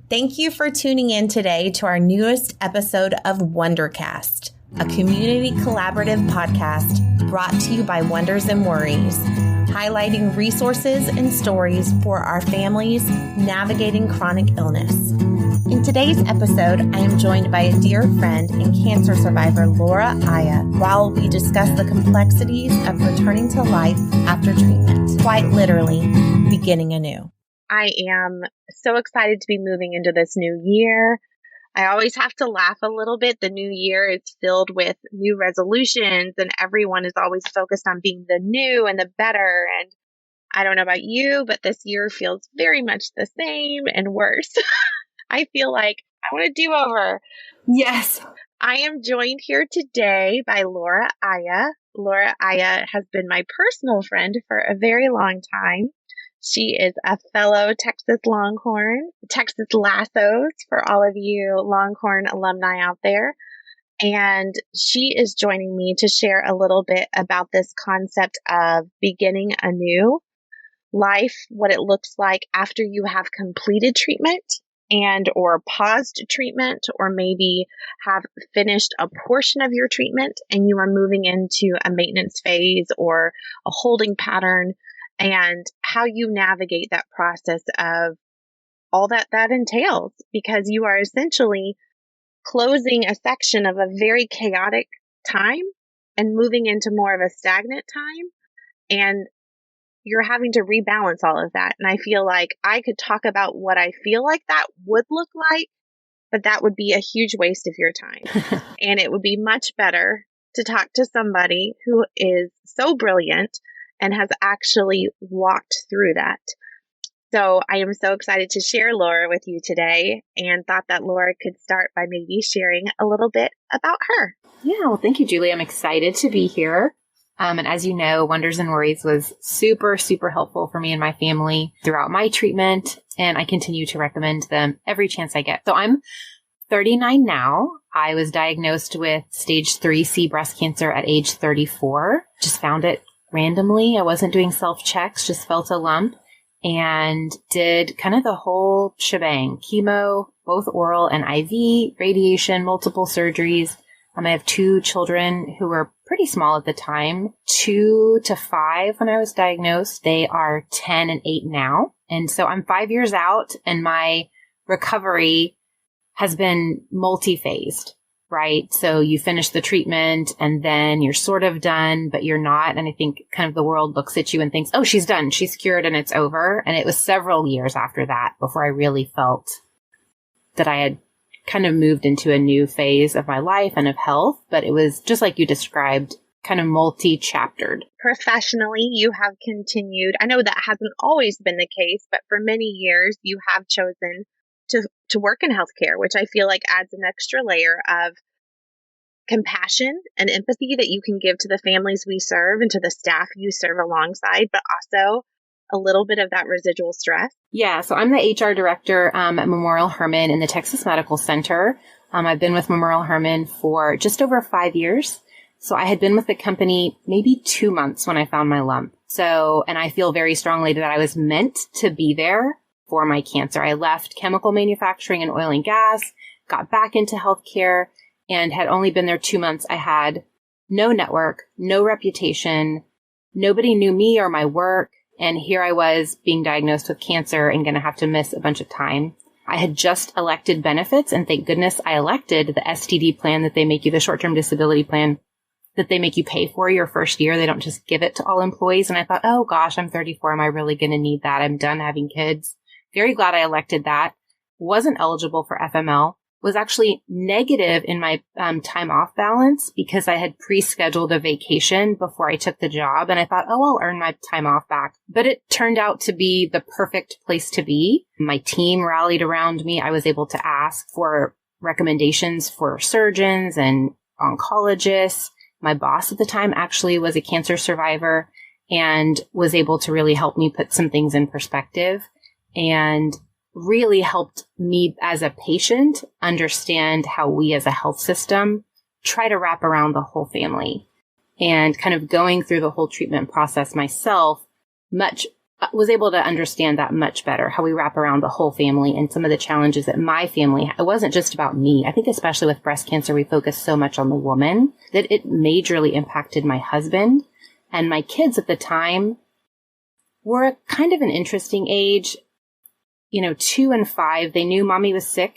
Thank you for tuning in today to our newest episode of Wondercast, a community collaborative podcast brought to you by Wonders and Worries, highlighting resources and stories for our families navigating chronic illness. In today's episode, I am joined by a dear friend and cancer survivor, Laura Aya, while we discuss the complexities of returning to life after treatment, quite literally beginning anew. I am so excited to be moving into this new year. I always have to laugh a little bit. The new year is filled with new resolutions, and everyone is always focused on being the new and the better. And I don't know about you, but this year feels very much the same and worse. I feel like I want a do-over. Yes. I am joined here today by Laura Aya. Laura Aya has been my personal friend for a very long time. She is a fellow Texas Longhorn, Texas Lassos for all of you Longhorn alumni out there. And she is joining me to share a little bit about this concept of beginning anew life, what it looks like after you have completed treatment and or paused treatment, or maybe have finished a portion of your treatment and you are moving into a maintenance phase or a holding pattern, and how you navigate that process of all that entails, because you are essentially closing a section of a very chaotic time and moving into more of a stagnant time, and you're having to rebalance all of that. And I feel like I could talk about what I feel like that would look like, but that would be a huge waste of your time. And it would be much better to talk to somebody who is so brilliant and has actually walked through that. So I am so excited to share Laura with you today, and thought that Laura could start by maybe sharing a little bit about her. Yeah, well, thank you, Julie. I'm excited to be here. And as you know, Wonders and Worries was super, super helpful for me and my family throughout my treatment, and I continue to recommend them every chance I get. So I'm 39 now. I was diagnosed with stage 3C breast cancer at age 34. Just found it randomly. I wasn't doing self-checks, just felt a lump, and did kind of the whole shebang: chemo, both oral and IV, radiation, multiple surgeries. I have 2 children who were pretty small at the time, 2 to 5 when I was diagnosed. They are 10 and 8 now. And so I'm 5 years out, and my recovery has been multi-phased, right? So you finish the treatment and then you're sort of done, but you're not. And I think kind of the world looks at you and thinks, oh, she's done, she's cured, and it's over. And it was several years after that before I really felt that I had kind of moved into a new phase of my life and of health. But it was just like you described, kind of multi-chaptered. Professionally, you have continued. I know that hasn't always been the case, but for many years you have chosen to work in healthcare, which I feel like adds an extra layer of compassion and empathy that you can give to the families we serve and to the staff you serve alongside, but also a little bit of that residual stress. Yeah, so I'm the HR director at Memorial Hermann in the Texas Medical Center. I've been with Memorial Hermann for just over 5 years. So I had been with the company maybe 2 months when I found my lump. And I feel very strongly that I was meant to be there for my cancer. I left chemical manufacturing and oil and gas, got back into healthcare, and had only been there 2 months. I had no network, no reputation. Nobody knew me or my work. And here I was being diagnosed with cancer and going to have to miss a bunch of time. I had just elected benefits, and thank goodness I elected the STD plan that they make you, the short-term disability plan that they make you pay for your first year. They don't just give it to all employees. And I thought, oh gosh, I'm 34. Am I really going to need that? I'm done having kids. Very glad I elected that. Wasn't eligible for FML. Was actually negative in my time off balance because I had pre-scheduled a vacation before I took the job. And I thought, oh, I'll earn my time off back. But it turned out to be the perfect place to be. My team rallied around me. I was able to ask for recommendations for surgeons and oncologists. My boss at the time actually was a cancer survivor and was able to really help me put some things in perspective, and really helped me as a patient understand how we as a health system try to wrap around the whole family. And kind of going through the whole treatment process myself, much was able to understand that much better, how we wrap around the whole family and some of the challenges that my family, it wasn't just about me. I think especially with breast cancer, we focus so much on the woman that it majorly impacted my husband, and my kids at the time were kind of an interesting age, 2 and 5. They knew mommy was sick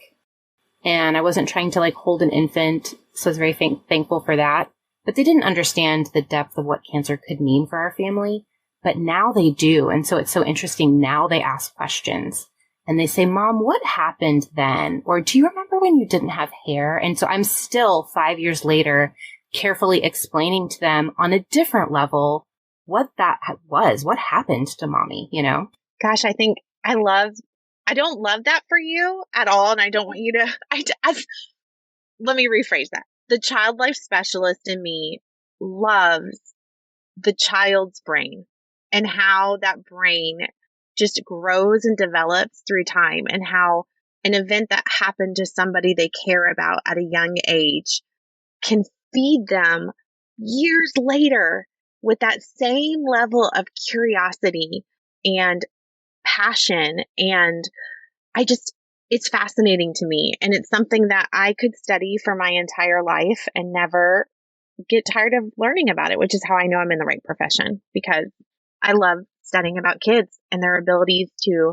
and I wasn't trying to hold an infant. So I was very thankful for that, but they didn't understand the depth of what cancer could mean for our family. But now they do. And so it's so interesting. Now they ask questions and they say, Mom, what happened then? Or do you remember when you didn't have hair? And so I'm still 5 years later, carefully explaining to them on a different level what that was, what happened to mommy, Gosh, I think I don't love that for you at all. And I don't want you to, let me rephrase that. The child life specialist in me loves the child's brain and how that brain just grows and develops through time, and how an event that happened to somebody they care about at a young age can feed them years later with that same level of curiosity and passion. And it's fascinating to me. And it's something that I could study for my entire life and never get tired of learning about it, which is how I know I'm in the right profession, because I love studying about kids and their abilities to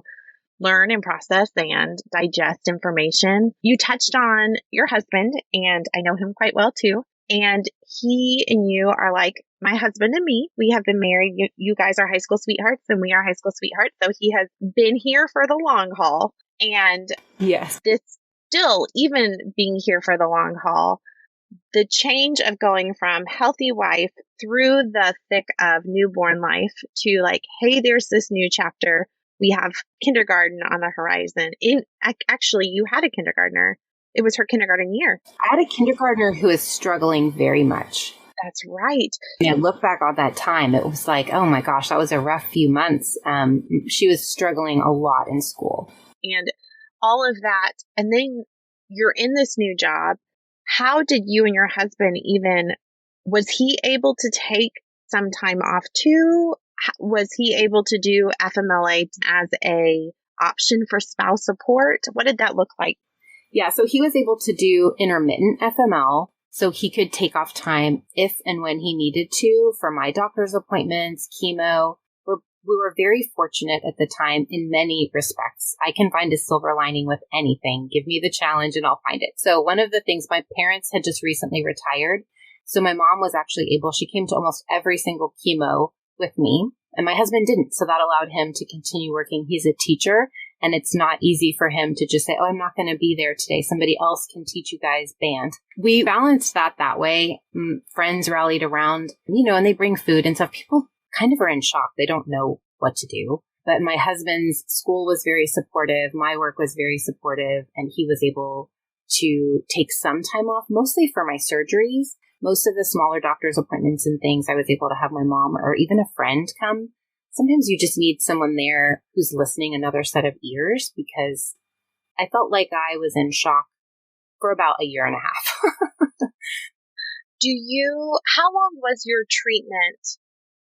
learn and process and digest information. You touched on your husband, and I know him quite well too. And he and you are like my husband and me. We have been married. You guys are high school sweethearts, and we are high school sweethearts. So he has been here for the long haul. And Yes. this still, even being here for the long haul, the change of going from healthy wife through the thick of newborn life to hey, there's this new chapter. We have kindergarten on the horizon. Actually, you had a kindergartner. It was her kindergarten year. I had a kindergartner who is struggling very much. That's right. Look back on that time. It was oh my gosh, that was a rough few months. She was struggling a lot in school. And all of that. And then you're in this new job. How did you and your husband was he able to take some time off too? Was he able to do FMLA as a option for spouse support? What did that look like? Yeah, so he was able to do intermittent FML, so he could take off time if and when he needed to for my doctor's appointments, chemo. We were very fortunate at the time in many respects. I can find a silver lining with anything. Give me the challenge and I'll find it. So one of the things, my parents had just recently retired. So my mom was actually she came to almost every single chemo with me, and my husband didn't. So that allowed him to continue working. He's a teacher, and it's not easy for him to just say, oh, I'm not going to be there today. Somebody else can teach you guys band. We balanced that way. Friends rallied around, and they bring food and stuff. People kind of are in shock. They don't know what to do. But my husband's school was very supportive. My work was very supportive. And he was able to take some time off, mostly for my surgeries. Most of the smaller doctor's appointments and things, I was able to have my mom or even a friend come. Sometimes you just need someone there who's listening, another set of ears, because I felt like I was in shock for about a year and a half. How long was your treatment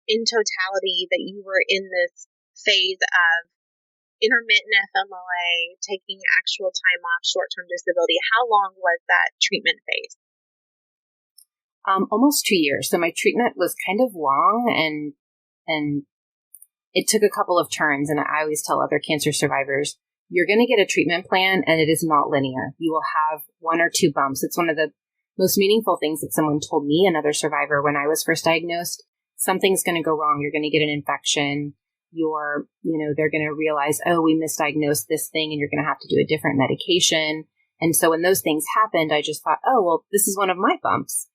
in totality that you were in this phase of intermittent FMLA, taking actual time off, short-term disability? How long was that treatment phase? Almost 2 years. So my treatment was kind of long, and it took a couple of turns. And I always tell other cancer survivors, you're going to get a treatment plan, and it is not linear. You will have 1 or 2 bumps. It's one of the most meaningful things that someone told me, another survivor, when I was first diagnosed. Something's going to go wrong. You're going to get an infection. They're going to realize, oh, we misdiagnosed this thing, and you're going to have to do a different medication. And so when those things happened, I just thought, oh, well, this is one of my bumps.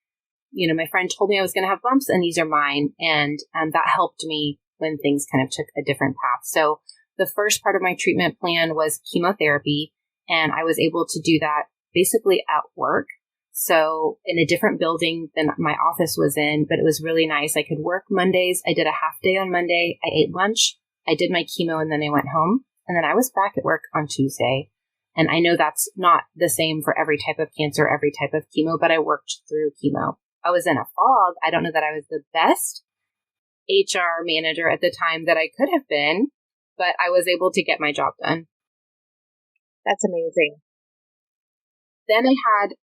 My friend told me I was going to have bumps, and these are mine. And that helped me when things kind of took a different path. So the first part of my treatment plan was chemotherapy, and I was able to do that basically at work. So in a different building than my office was in, but it was really nice. I could work Mondays. I did a half day on Monday. I ate lunch. I did my chemo, and then I went home. And then I was back at work on Tuesday. And I know that's not the same for every type of cancer, every type of chemo, but I worked through chemo. I was in a fog. I don't know that I was the best HR manager at the time that I could have been, but I was able to get my job done. That's amazing. Then I had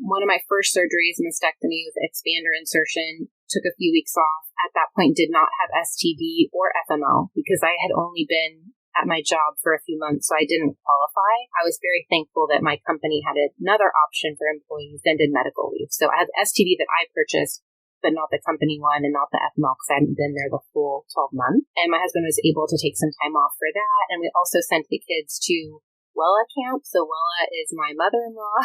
one of my first surgeries, mastectomy with expander insertion, took a few weeks off. At that point, did not have STD or FMO because I had only been at my job for a few months, so I didn't qualify. I was very thankful that my company had another option for employees and did medical leave. So I had STD that I purchased, but not the company one and not the FMO because I hadn't been there the full 12 months. And my husband was able to take some time off for that. And we also sent the kids to Wella camp. So Wella is my mother-in-law,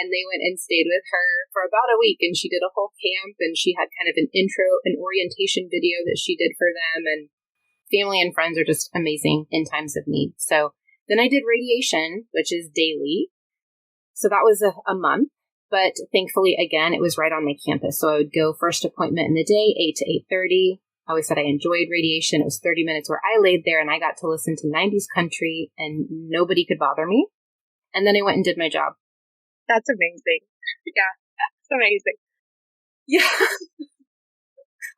and they went and stayed with her for about a week, and she did a whole camp, and she had kind of an orientation video that she did for them, and family and friends are just amazing in times of need. So then I did radiation, which is daily. So that was a month, but thankfully, again, it was right on my campus. So I would go first appointment in the day, 8 to 8:30. I always said I enjoyed radiation. It was 30 minutes where I laid there and I got to listen to 90s country and nobody could bother me. And then I went and did my job. That's amazing. Yeah, that's amazing. Yeah.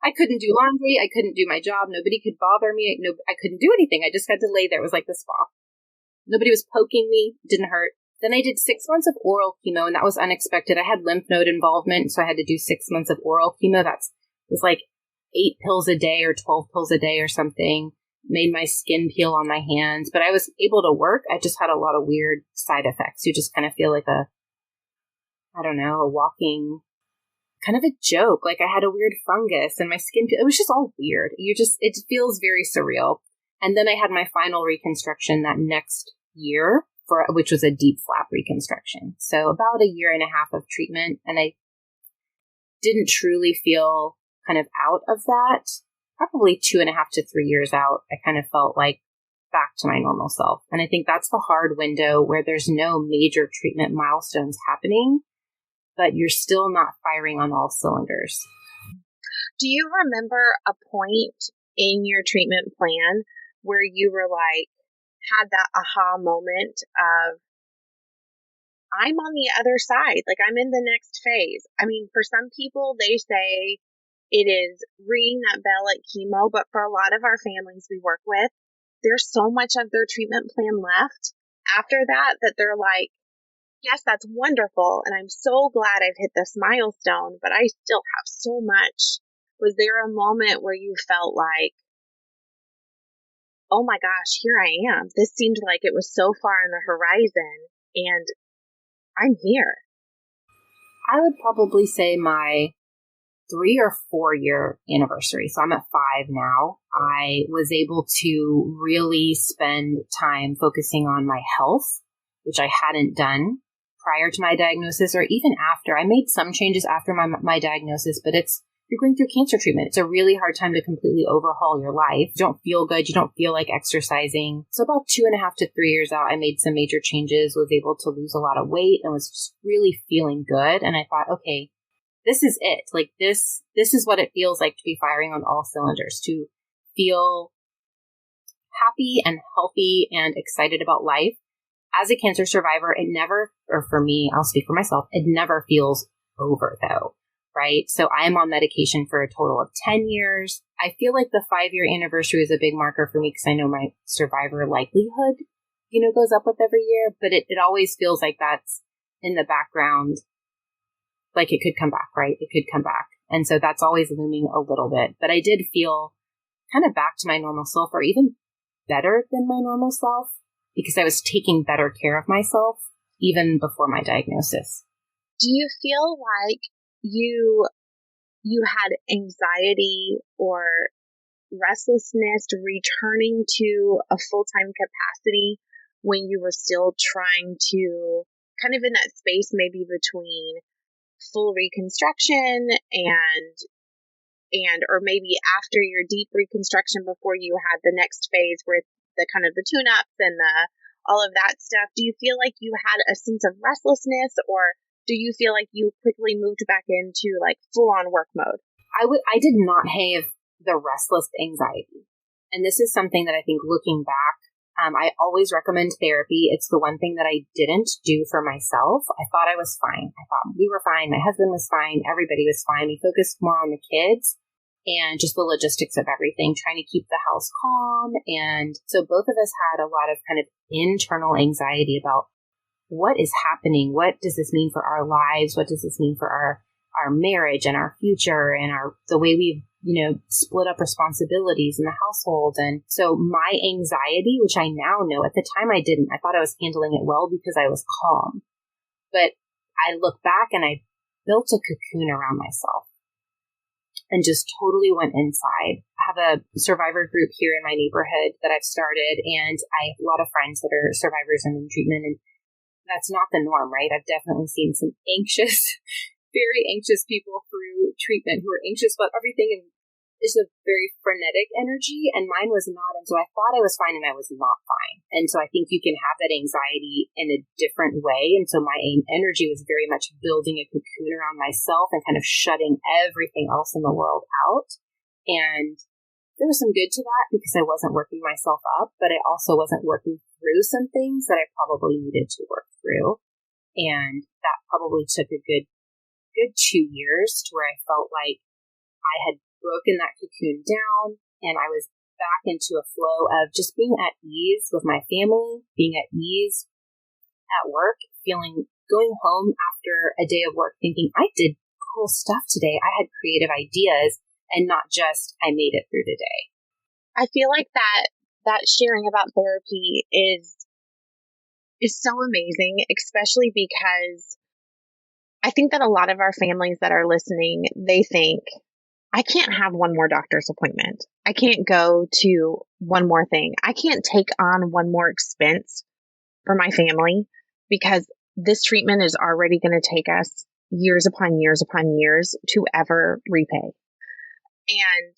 I couldn't do laundry. I couldn't do my job. Nobody could bother me. I couldn't do anything. I just had to lay there. It was like the spa. Nobody was poking me. It didn't hurt. Then I did 6 months of oral chemo, and that was unexpected. I had lymph node involvement, so I had to do 6 months of oral chemo. Was like 8 pills a day or 12 pills a day or something. Made my skin peel on my hands, but I was able to work. I just had a lot of weird side effects. You just kind of feel like a walking kind of a joke. Like I had a weird fungus and my skin, it was just all weird. It feels very surreal. And then I had my final reconstruction that next year which was a deep flap reconstruction. So about a year and a half of treatment. And I didn't truly feel kind of out of that. Probably 2.5 to 3 years out, I kind of felt like back to my normal self. And I think that's the hard window where there's no major treatment milestones happening, but you're still not firing on all cylinders. Do you remember a point in your treatment plan where you were like, had that aha moment of, I'm on the other side, like I'm in the next phase? I mean, for some people, they say it is ringing that bell at chemo, but for a lot of our families we work with, there's so much of their treatment plan left after that they're like, yes, that's wonderful, and I'm so glad I've hit this milestone, but I still have so much. Was there a moment where you felt like, oh my gosh, here I am. This seemed like it was so far on the horizon, and I'm here? I would probably say my 3 or 4 year anniversary. So I'm at 5 now. I was able to really spend time focusing on my health, which I hadn't done prior to my diagnosis or even after. I made some changes after my diagnosis, but you're going through cancer treatment. It's a really hard time to completely overhaul your life. You don't feel good. You don't feel like exercising. So about 2.5 to 3 years out, I made some major changes, was able to lose a lot of weight and was just really feeling good. And I thought, okay, this is it. Like this is what it feels like to be firing on all cylinders, to feel happy and healthy and excited about life. As a cancer survivor, for me, I'll speak for myself, it never feels over though, right? So I am on medication for a total of 10 years. I feel like the 5-year anniversary is a big marker for me because I know my survivor likelihood, goes up with every year, but it always feels like that's in the background. Like it could come back, right? It could come back. And so that's always looming a little bit. But I did feel kind of back to my normal self, or even better than my normal self, because I was taking better care of myself even before my diagnosis. Do you feel like you had anxiety or restlessness returning to a full-time capacity when you were still trying to kind of in that space maybe between full reconstruction and or maybe after your deep reconstruction before you had the next phase where the kind of the tune-ups and all of that stuff? Do you feel like you had a sense of restlessness, or do you feel like you quickly moved back into like full-on work mode? I did not have the restless anxiety. And this is something that I think looking back, I always recommend therapy. It's the one thing that I didn't do for myself. I thought I was fine. I thought we were fine. My husband was fine. Everybody was fine. We focused more on the kids. and just the logistics of everything, trying to keep the house calm. And so both of us had a lot of kind of internal anxiety about what is happening? What does this mean for our lives? What does this mean for our marriage and our future and the way we've, split up responsibilities in the household? And so my anxiety, which I now know, at the time I didn't, I thought I was handling it well because I was calm. But I look back and I built a cocoon around myself and just totally went inside. I have a survivor group here in my neighborhood that I've started, and I have a lot of friends that are survivors and in treatment, and that's not the norm, right? I've definitely seen some anxious, very anxious people through treatment who are anxious about everything, and it's a very frenetic energy, and mine was not. And so I thought I was fine, and I was not fine. And so I think you can have that anxiety in a different way. And so my energy was very much building a cocoon around myself and kind of shutting everything else in the world out. And there was some good to that because I wasn't working myself up, but I also wasn't working through some things that I probably needed to work through. And that probably took a good 2 years to where I felt like I had broken that cocoon down and I was back into a flow of just being at ease with my family, being at ease at work, going home after a day of work thinking I did cool stuff today. I had creative ideas and not just I made it through the day. I feel like that sharing about therapy is so amazing, especially because I think that a lot of our families that are listening, they think, I can't have one more doctor's appointment. I can't go to one more thing. I can't take on one more expense for my family because this treatment is already going to take us years upon years upon years to ever repay. And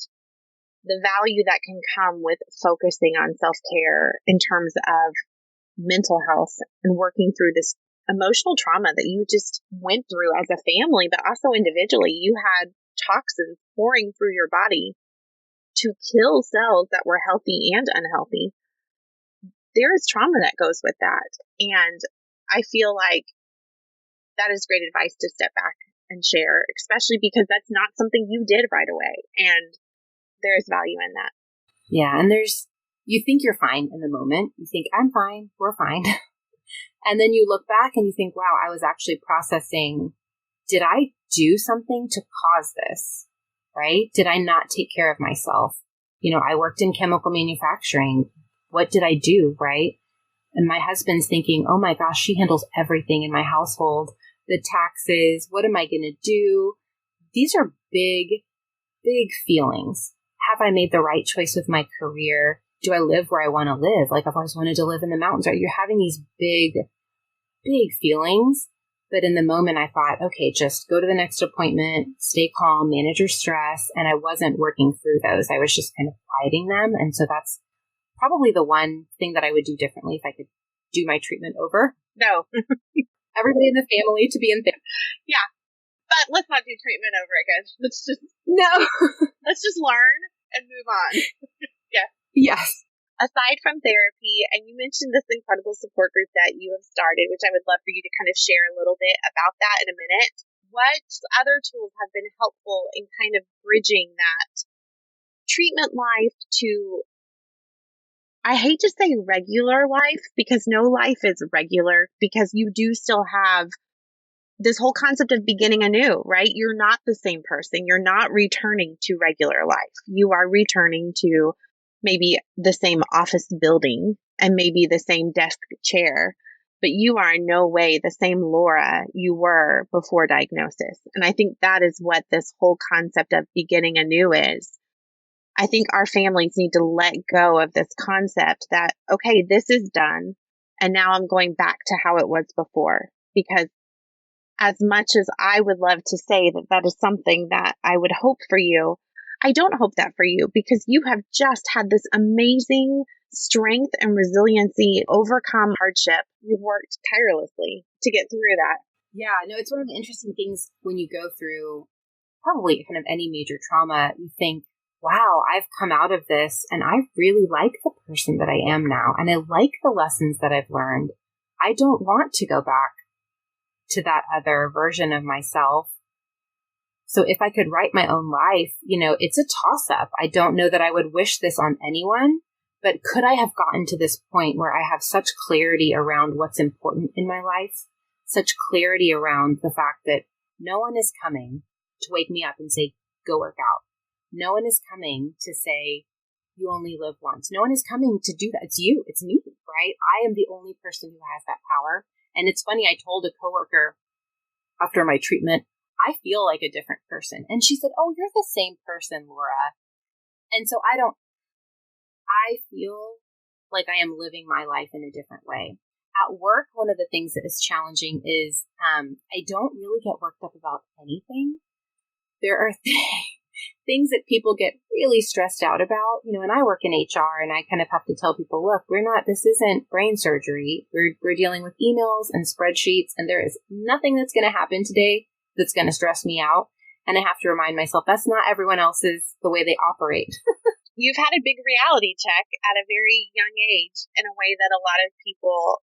the value that can come with focusing on self-care in terms of mental health and working through this emotional trauma that you just went through as a family, but also individually. You had toxins pouring through your body to kill cells that were healthy and unhealthy. There is trauma that goes with that. And I feel like that is great advice to step back and share, especially because that's not something you did right away. And there is value in that. Yeah. And you think you're fine in the moment. You think, I'm fine. We're fine. And then you look back and you think, wow, I was actually processing, did I do something to cause this? Right? Did I not take care of myself? I worked in chemical manufacturing. What did I do? Right? And my husband's thinking, oh my gosh, she handles everything in my household. The taxes, what am I going to do? These are big, big feelings. Have I made the right choice with my career? Do I live where I want to live? Like I've always wanted to live in the mountains, right? You're having these big, big feelings. But in the moment I thought, okay, just go to the next appointment, stay calm, manage your stress. And I wasn't working through those. I was just kind of fighting them. And so that's probably the one thing that I would do differently if I could do my treatment over. No. Everybody in the family to be in therapy. Yeah. But let's not do treatment over again. Let's just learn and move on. Yeah. Yes. Aside from therapy, and you mentioned this incredible support group that you have started, which I would love for you to kind of share a little bit about that in a minute. What other tools have been helpful in kind of bridging that treatment life to, I hate to say regular life, because no life is regular, because you do still have this whole concept of beginning anew, right? You're not the same person. You're not returning to regular life. You are returning to maybe the same office building and maybe the same desk chair, but you are in no way the same Laura you were before diagnosis. And I think that is what this whole concept of beginning anew is. I think our families need to let go of this concept that, okay, this is done, and now I'm going back to how it was before. Because as much as I would love to say that that is something that I would hope for you, I don't hope that for you, because you have just had this amazing strength and resiliency, overcome hardship. You've worked tirelessly to get through that. Yeah, no, it's one of the interesting things when you go through probably kind of any major trauma. You think, wow, I've come out of this and I really like the person that I am now. And I like the lessons that I've learned. I don't want to go back to that other version of myself. So if I could write my own life, it's a toss up. I don't know that I would wish this on anyone, but could I have gotten to this point where I have such clarity around what's important in my life, such clarity around the fact that no one is coming to wake me up and say, go work out. No one is coming to say, you only live once. No one is coming to do that. It's you. It's me, right? I am the only person who has that power. And it's funny, I told a coworker after my treatment, I feel like a different person. And she said, oh, you're the same person, Laura. And so I feel like I am living my life in a different way. At work, one of the things that is challenging is I don't really get worked up about anything. There are things that people get really stressed out about, and I work in HR and I kind of have to tell people, look, this isn't brain surgery. We're dealing with emails and spreadsheets, and there is nothing that's going to happen today that's going to stress me out. And I have to remind myself that's not everyone else's the way they operate. You've had a big reality check at a very young age in a way that a lot of people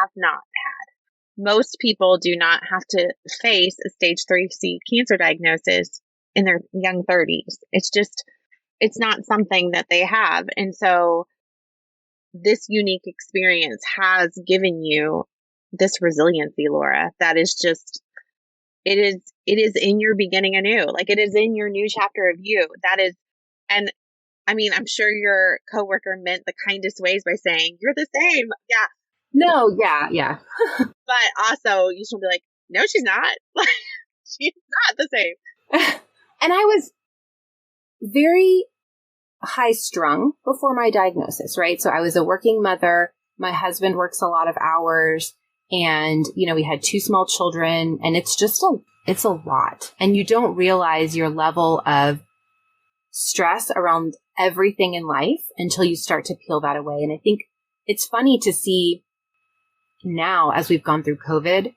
have not had. Most people do not have to face a stage 3C cancer diagnosis in their young 30s. It's not something that they have. And so this unique experience has given you this resiliency, Laura, that is just, it is in your beginning anew. Like it is in your new chapter of you. That is, and I mean, I'm sure your coworker meant the kindest ways by saying, you're the same. Yeah. No, yeah. But also you should be like, no, she's not. She's not the same. And I was very high strung before my diagnosis, right? So I was a working mother. My husband works a lot of hours and, we had 2 small children and it's a lot. And you don't realize your level of stress around everything in life until you start to peel that away. And I think it's funny to see now as we've gone through COVID,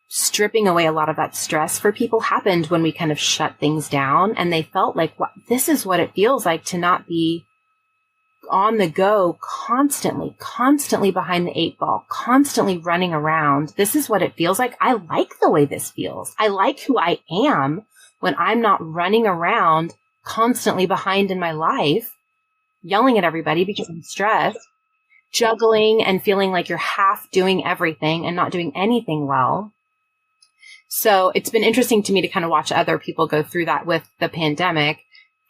stripping away a lot of that stress for people happened when we kind of shut things down and they felt like, this is what it feels like to not be on the go constantly behind the 8 ball, constantly running around. This is what it feels like. I like the way this feels. I like who I am when I'm not running around constantly behind in my life, yelling at everybody because I'm stressed, juggling and feeling like you're half doing everything and not doing anything well. So it's been interesting to me to kind of watch other people go through that with the pandemic,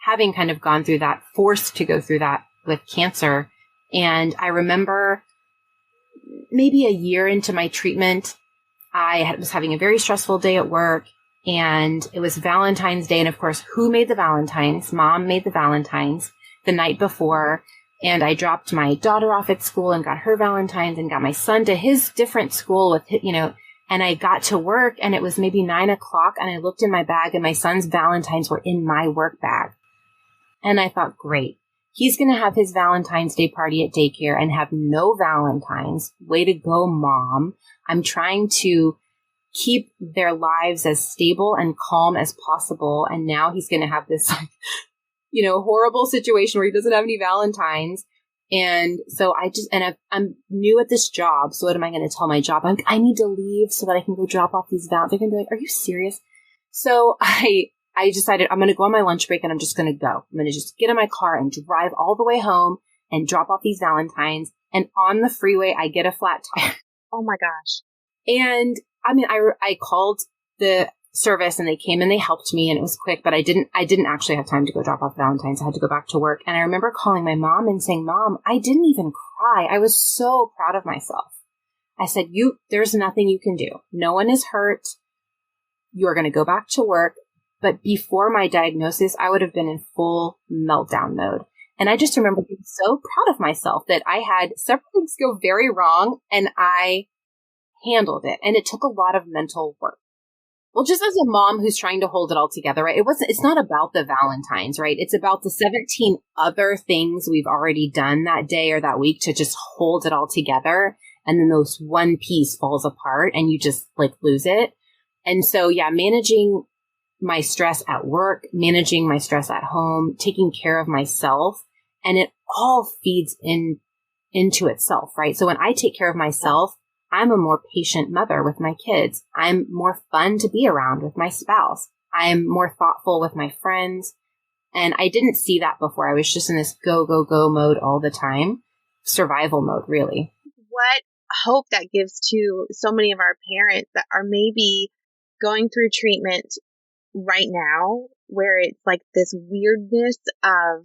having kind of gone through that, forced to go through that with cancer. And I remember maybe a year into my treatment, I was having a very stressful day at work and it was Valentine's Day. And of course, who made the Valentines? Mom made the Valentines the night before. And I dropped my daughter off at school and got her Valentines and got my son to his different school with, and I got to work and it was maybe 9 o'clock and I looked in my bag and my son's Valentines were in my work bag. And I thought, great. He's going to have his Valentine's Day party at daycare and have no Valentines. Way to go, Mom. I'm trying to keep their lives as stable and calm as possible. And now he's going to have this, horrible situation where he doesn't have any Valentines. And so I'm new at this job. So what am I going to tell my job? I need to leave so that I can go drop off these Valentines. They're going to be like, are you serious? So I decided I'm going to go on my lunch break and I'm just going to go. I'm going to just get in my car and drive all the way home and drop off these Valentines. And on the freeway, I get a flat tire. Oh my gosh. And I called the service and they came and they helped me and it was quick, but I didn't actually have time to go drop off Valentines. I had to go back to work. And I remember calling my mom and saying, Mom, I didn't even cry. I was so proud of myself. I said, there's nothing you can do. No one is hurt. You're going to go back to work. But before my diagnosis, I would have been in full meltdown mode. And I just remember being so proud of myself that I had several things go very wrong and I handled it. And it took a lot of mental work. Well, just as a mom who's trying to hold it all together, right? It's not about the Valentines, right? It's about the 17 other things we've already done that day or that week to just hold it all together. And then those one piece falls apart and you just lose it. And so, managing my stress at work, managing my stress at home, taking care of myself, and it all feeds into itself, right? So when I take care of myself, I'm a more patient mother with my kids. I'm more fun to be around with my spouse. I'm more thoughtful with my friends. And I didn't see that before. I was just in this go, go, go mode all the time. Survival mode, really. What hope that gives to so many of our parents that are maybe going through treatment right now, where it's like this weirdness of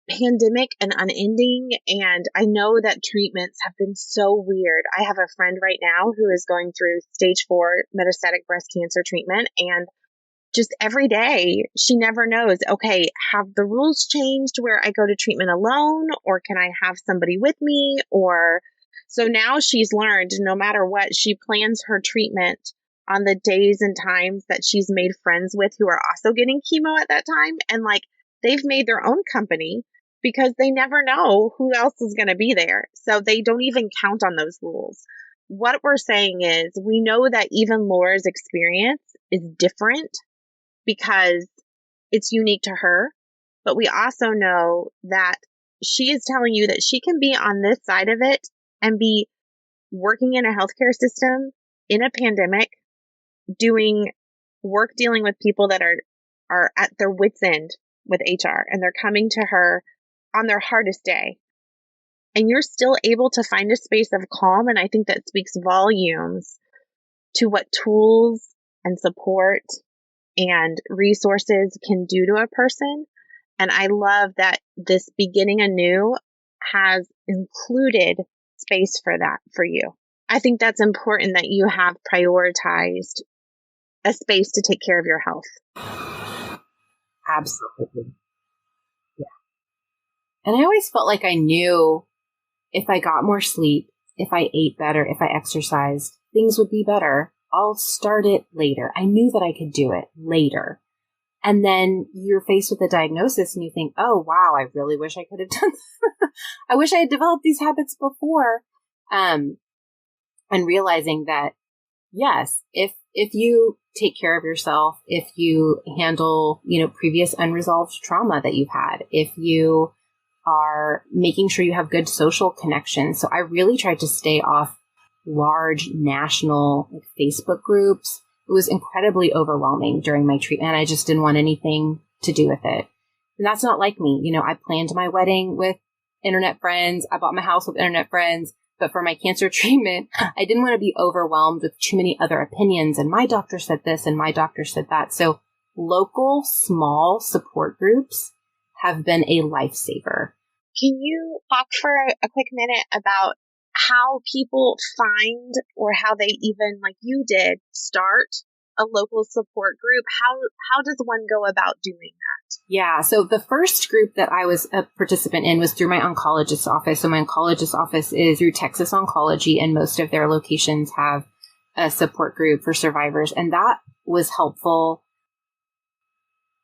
pandemic and unending. And I know that treatments have been so weird. I have a friend right now who is going through stage 4 metastatic breast cancer treatment, and just every day she never knows, okay, have the rules changed where I go to treatment alone, or can I have somebody with me? Or so now she's learned no matter what, she plans her treatment on the days and times that she's made friends with who are also getting chemo at that time. And like, they've made their own company because they never know who else is going to be there. So they don't even count on those rules. What we're saying is we know that even Laura's experience is different because it's unique to her. But we also know that she is telling you that she can be on this side of it and be working in a healthcare system in a pandemic, doing work dealing with people that are at their wits' end with HR, and they're coming to her on their hardest day. And you're still able to find a space of calm. And I think that speaks volumes to what tools and support and resources can do to a person. And I love that this Beginning Anew has included space for that for you. I think that's important that you have prioritized a space to take care of your health. Absolutely. Yeah. And I always felt like I knew if I got more sleep, if I ate better, if I exercised, things would be better. I'll start it later. I knew that I could do it later. And then you're faced with a diagnosis and you think, oh, wow, I really wish I could have done that. I wish I had developed these habits before. And realizing that, yes, if you take care of yourself, if you handle, previous unresolved trauma that you've had, if you are making sure you have good social connections. So I really tried to stay off large national Facebook groups. It was incredibly overwhelming during my treatment. I just didn't want anything to do with it. And that's not like me. I planned my wedding with internet friends. I bought my house with internet friends. But for my cancer treatment, I didn't want to be overwhelmed with too many other opinions. And my doctor said this and my doctor said that. So local, small support groups have been a lifesaver. Can you talk for a quick minute about how people find, or how they even, like you did, start a local support group? How does one go about doing that? Yeah. So the first group that I was a participant in was through my oncologist's office. So my oncologist's office is through Texas Oncology, and most of their locations have a support group for survivors. And that was helpful.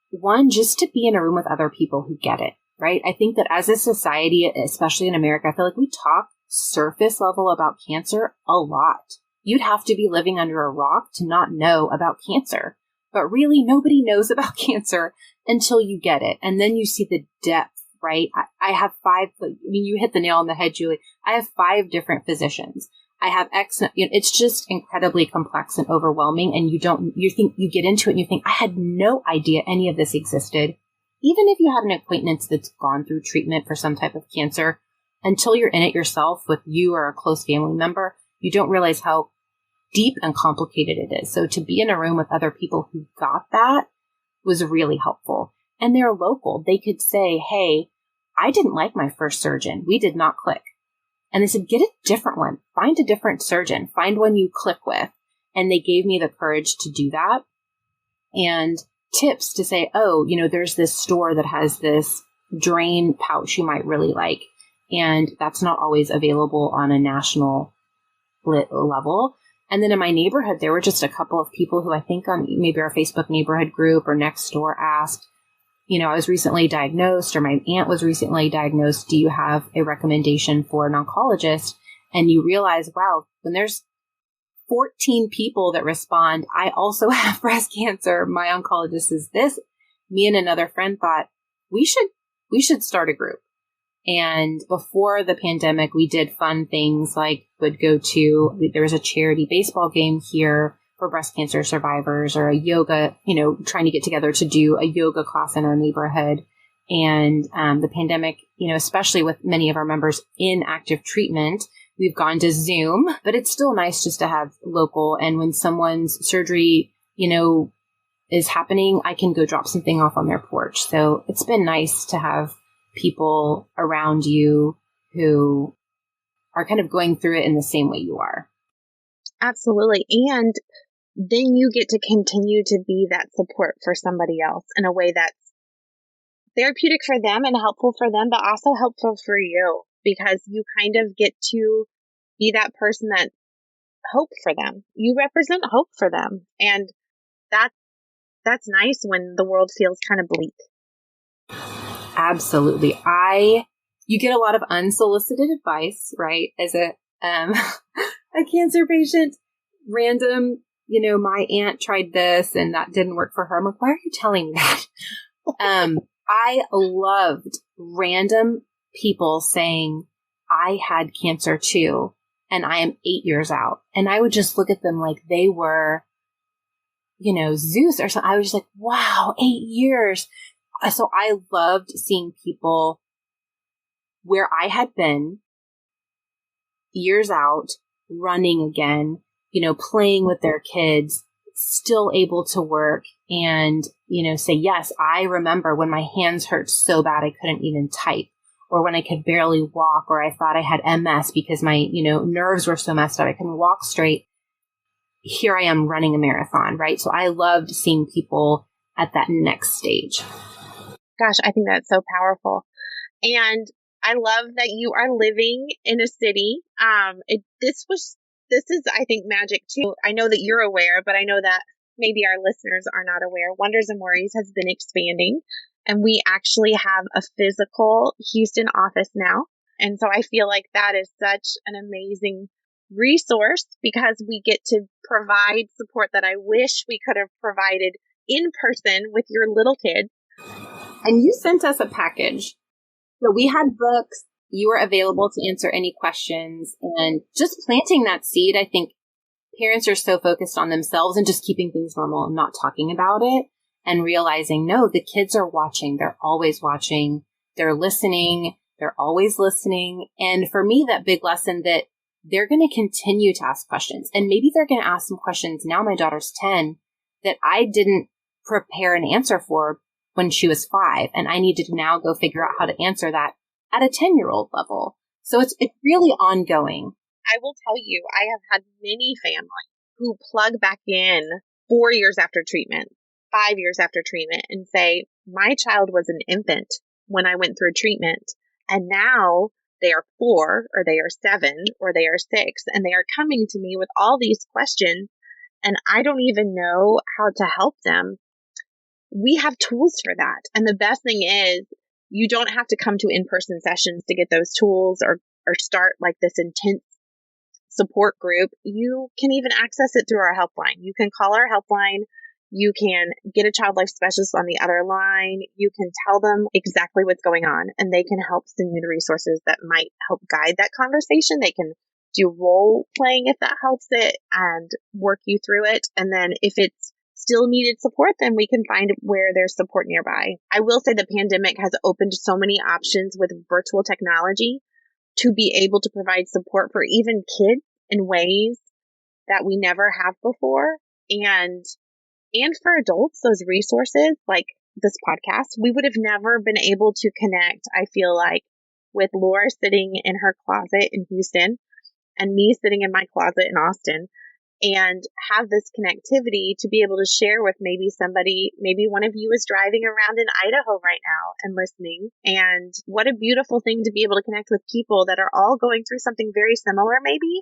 One, just to be in a room with other people who get it, right? I think that as a society, especially in America, I feel like we talk surface level about cancer a lot. You'd have to be living under a rock to not know about cancer. But really, nobody knows about cancer until you get it. And then you see the depth, right? I have 5, you hit the nail on the head, Julie. I have 5 different physicians. I have it's just incredibly complex and overwhelming. And you get into it and you think, I had no idea any of this existed. Even if you have an acquaintance that's gone through treatment for some type of cancer, until you're in it yourself with you or a close family member, you don't realize how deep and complicated it is. So to be in a room with other people who got that was really helpful. And they're local. They could say, hey, I didn't like my first surgeon. We did not click. And they said, get a different one. Find a different surgeon. Find one you click with. And they gave me the courage to do that. And tips to say, oh, there's this store that has this drain pouch you might really like. And that's not always available on a national level. And then in my neighborhood, there were just a couple of people who I think on maybe our Facebook neighborhood group or next door asked, I was recently diagnosed, or my aunt was recently diagnosed. Do you have a recommendation for an oncologist? And you realize, wow, when there's 14 people that respond, I also have breast cancer. My oncologist is this. Me and another friend thought we should start a group. And before the pandemic, we did fun things like there was a charity baseball game here for breast cancer survivors, or a yoga, trying to get together to do a yoga class in our neighborhood. And the pandemic, especially with many of our members in active treatment, we've gone to Zoom, but it's still nice just to have local. And when someone's surgery, is happening, I can go drop something off on their porch. So it's been nice to have people around you who are kind of going through it in the same way you are. Absolutely. And then you get to continue to be that support for somebody else in a way that's therapeutic for them and helpful for them, but also helpful for you, because you kind of get to be that person that hope for them. You represent hope for them. And that's nice when the world feels kind of bleak. Absolutely. You get a lot of unsolicited advice, right? As a cancer patient, random, my aunt tried this and that didn't work for her. I'm like, why are you telling me that? I loved random people saying, I had cancer too, and I am 8 years out. And I would just look at them like they were, Zeus or something. I was just like, wow, 8 years. So I loved seeing people where I had been years out, running again, playing with their kids, still able to work and, say, yes, I remember when my hands hurt so bad I couldn't even type, or when I could barely walk, or I thought I had MS because my, nerves were so messed up I couldn't walk straight. Here I am running a marathon, right? So I loved seeing people at that next stage. Gosh, I think that's so powerful. And I love that you are living in a city. This is, I think, magic too. I know that you're aware, but I know that maybe our listeners are not aware. Wonders and Worries has been expanding, and we actually have a physical Houston office now. And so I feel like that is such an amazing resource, because we get to provide support that I wish we could have provided in person with your little kids. And you sent us a package. So we had books. You were available to answer any questions, and just planting that seed. I think parents are so focused on themselves and just keeping things normal and not talking about it, and realizing, no, the kids are watching. They're always watching. They're listening. They're always listening. And for me, that big lesson that they're going to continue to ask questions, and maybe they're going to ask some questions. Now my daughter's 10 that I didn't prepare an answer for when she was 5. And I needed to now go figure out how to answer that at a 10-year-old level. So it's really ongoing. I will tell you, I have had many families who plug back in 4 years after treatment, 5 years after treatment, and say, my child was an infant when I went through treatment, and now they are 4, or they are 7, or they are 6, and they are coming to me with all these questions, and I don't even know how to help them. We have tools for that. And the best thing is, you don't have to come to in-person sessions to get those tools, or start like this intense support group. You can even access it through our helpline. You can call our helpline. You can get a child life specialist on the other line. You can tell them exactly what's going on, and they can help send you the resources that might help guide that conversation. They can do role playing if that helps it, and work you through it. And then if it's still needed support, then we can find where there's support nearby. I will say the pandemic has opened so many options with virtual technology to be able to provide support for even kids in ways that we never have before. And for adults, those resources like this podcast, we would have never been able to connect, I feel like, with Laura sitting in her closet in Houston and me sitting in my closet in Austin, and have this connectivity to be able to share with maybe somebody. Maybe one of you is driving around in Idaho right now and listening. And what a beautiful thing to be able to connect with people that are all going through something very similar, maybe,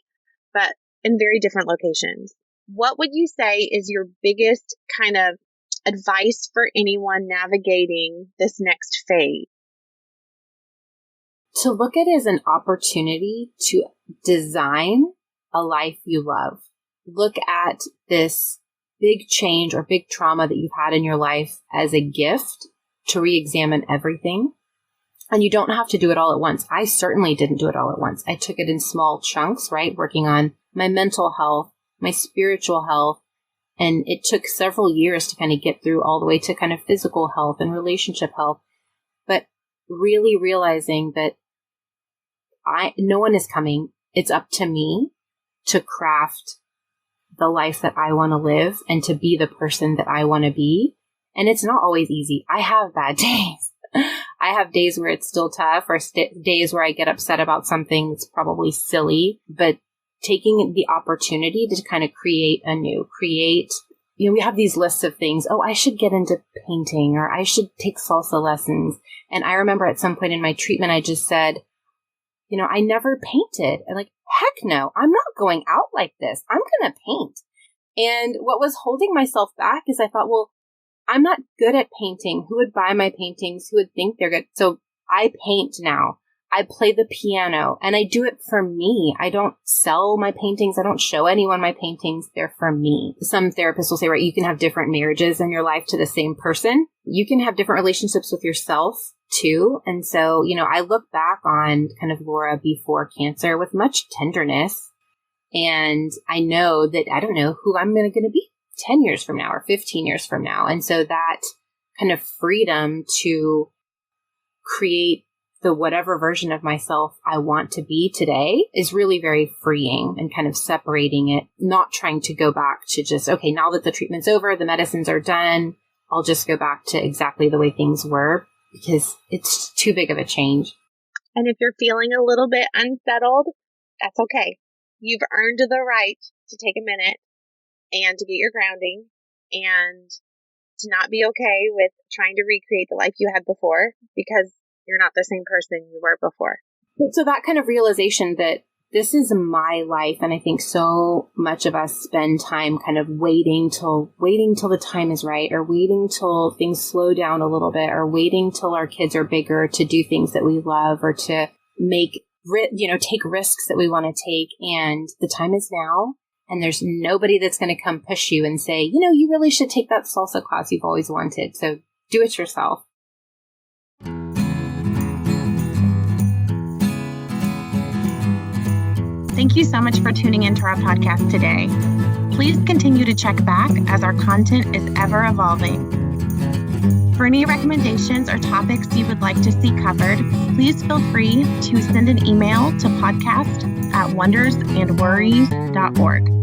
but in very different locations. What would you say is your biggest kind of advice for anyone navigating this next phase? To look at it as an opportunity to design a life you love. Look at this big change or big trauma that you've had in your life as a gift to re-examine everything. And you don't have to do it all at once. I certainly didn't do it all at once. I took it in small chunks, right? Working on my mental health, my spiritual health, And it took several years to kind of get through all the way to kind of physical health and relationship health. But really realizing that no one is coming. It's up to me to craft the life that I want to live and to be the person that I want to be. And it's not always easy. I have bad days. I have days where it's still tough, or days where I get upset about something that's probably silly, but taking the opportunity to kind of create anew, we have these lists of things. Oh, I should get into painting, or I should take salsa lessons. And I remember at some point in my treatment, I just said, I never painted. And heck no, I'm not going out like this. I'm going to paint. And what was holding myself back is I thought, well, I'm not good at painting. Who would buy my paintings? Who would think they're good? So I paint now. I play the piano, and I do it for me. I don't sell my paintings. I don't show anyone my paintings. They're for me. Some therapists will say, right, you can have different marriages in your life to the same person. You can have different relationships with yourself too. And so, I look back on kind of Laura before cancer with much tenderness. And I know that I don't know who I'm going to be 10 years from now or 15 years from now. And so that kind of freedom to create the whatever version of myself I want to be today is really very freeing, and kind of separating it, not trying to go back to just, okay, now that the treatment's over, the medicines are done, I'll just go back to exactly the way things were, because it's too big of a change. And if you're feeling a little bit unsettled, that's okay. You've earned the right to take a minute and to get your grounding, and to not be okay with trying to recreate the life you had before, because you're not the same person you were before. So that kind of realization that this is my life. And I think so much of us spend time kind of waiting till the time is right, or waiting till things slow down a little bit, or waiting till our kids are bigger to do things that we love, or to take risks that we want to take. And the time is now. And there's nobody that's going to come push you and say, you really should take that salsa class you've always wanted. So do it yourself. Thank you so much for tuning into our podcast today. Please continue to check back as our content is ever evolving. For any recommendations or topics you would like to see covered, please feel free to send an email to podcast@wondersandworries.org.